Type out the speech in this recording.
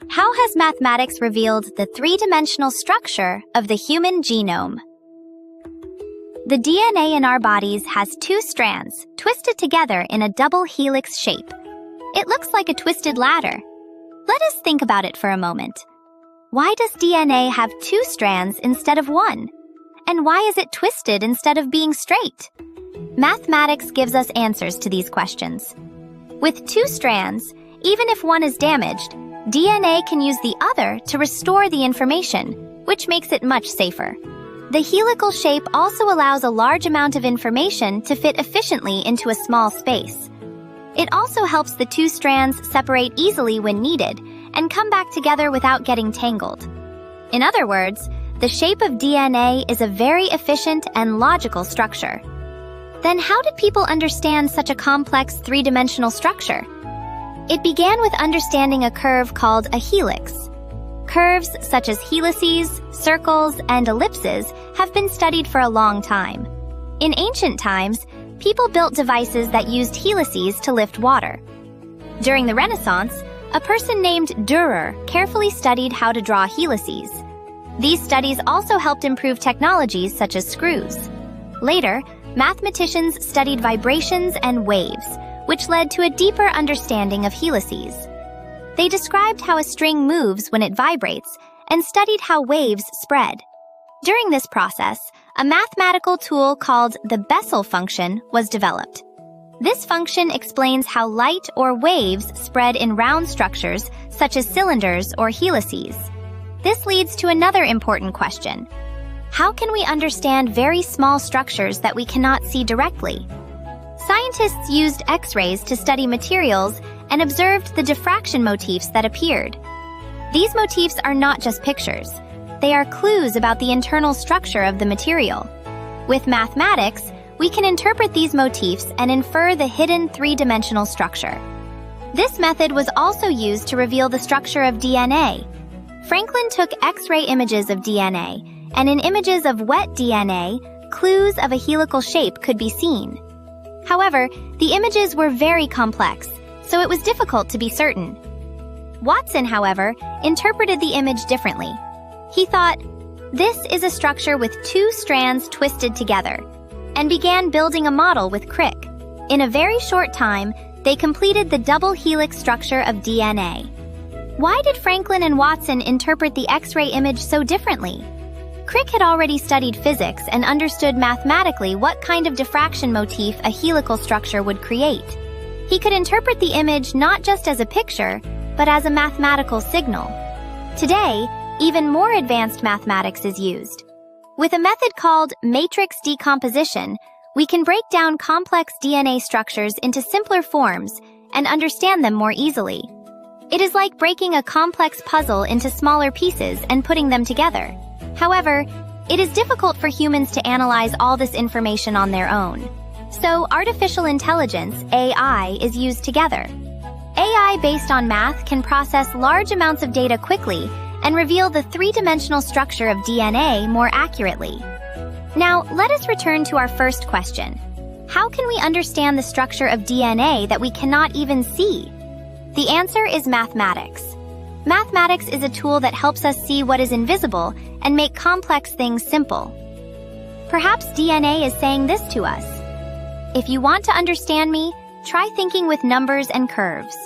How has mathematics revealed the three-dimensional structure of the human genome? The DNA in our bodies has two strands, twisted together in a double helix shape. It looks like a twisted ladder. Let us think about it for a moment. Why does DNA have two strands instead of one? And why is it twisted instead of being straight? Mathematics gives us answers to these questions. With two strands, even if one is damaged, DNA can use the other to restore the information, which makes it much safer. The helical shape also allows a large amount of information to fit efficiently into a small space. It also helps the two strands separate easily when needed and come back together without getting tangled. In other words, the shape of DNA is a very efficient and logical structure. Then how did people understand such a complex three-dimensional structure? It began with understanding a curve called a helix. Curves such as helices, circles, and ellipses have been studied for a long time. In ancient times, people built devices that used helices to lift water. During the Renaissance, a person named Durer carefully studied how to draw helices. These studies also helped improve technologies such as screws. Later, mathematicians studied vibrations and waves, which led to a deeper understanding of helices. They described how a string moves when it vibrates and studied how waves spread. During this process, a mathematical tool called the Bessel function was developed. This function explains how light or waves spread in round structures such as cylinders or helices. This leads to another important question. How can we understand very small structures that we cannot see directly? Scientists used X-rays to study materials and observed the diffraction motifs that appeared. These motifs are not just pictures. They are clues about the internal structure of the material. With mathematics, we can interpret these motifs and infer the hidden three-dimensional structure. This method was also used to reveal the structure of DNA. Franklin took X-ray images of DNA, and in images of wet DNA, clues of a helical shape could be seen. However, the images were very complex, so it was difficult to be certain. Watson, however, interpreted the image differently. He thought, "This is a structure with two strands twisted together," and began building a model with Crick. In a very short time, they completed the double helix structure of DNA. Why did Franklin and Watson interpret the X-ray image so differently? Crick had already studied physics and understood mathematically what kind of diffraction motif a helical structure would create. He could interpret the image not just as a picture, but as a mathematical signal. Today, even more advanced mathematics is used. With a method called matrix decomposition, we can break down complex DNA structures into simpler forms and understand them more easily. It is like breaking a complex puzzle into smaller pieces and putting them together. However, it is difficult for humans to analyze all this information on their own. So artificial intelligence, AI, is used together. AI based on math can process large amounts of data quickly and reveal the three-dimensional structure of DNA more accurately. Now, let us return to our first question. How can we understand the structure of DNA that we cannot even see? The answer is mathematics. Mathematics is a tool that helps us see what is invisible and make complex things simple. Perhaps DNA is saying this to us. If you want to understand me, try thinking with numbers and curves.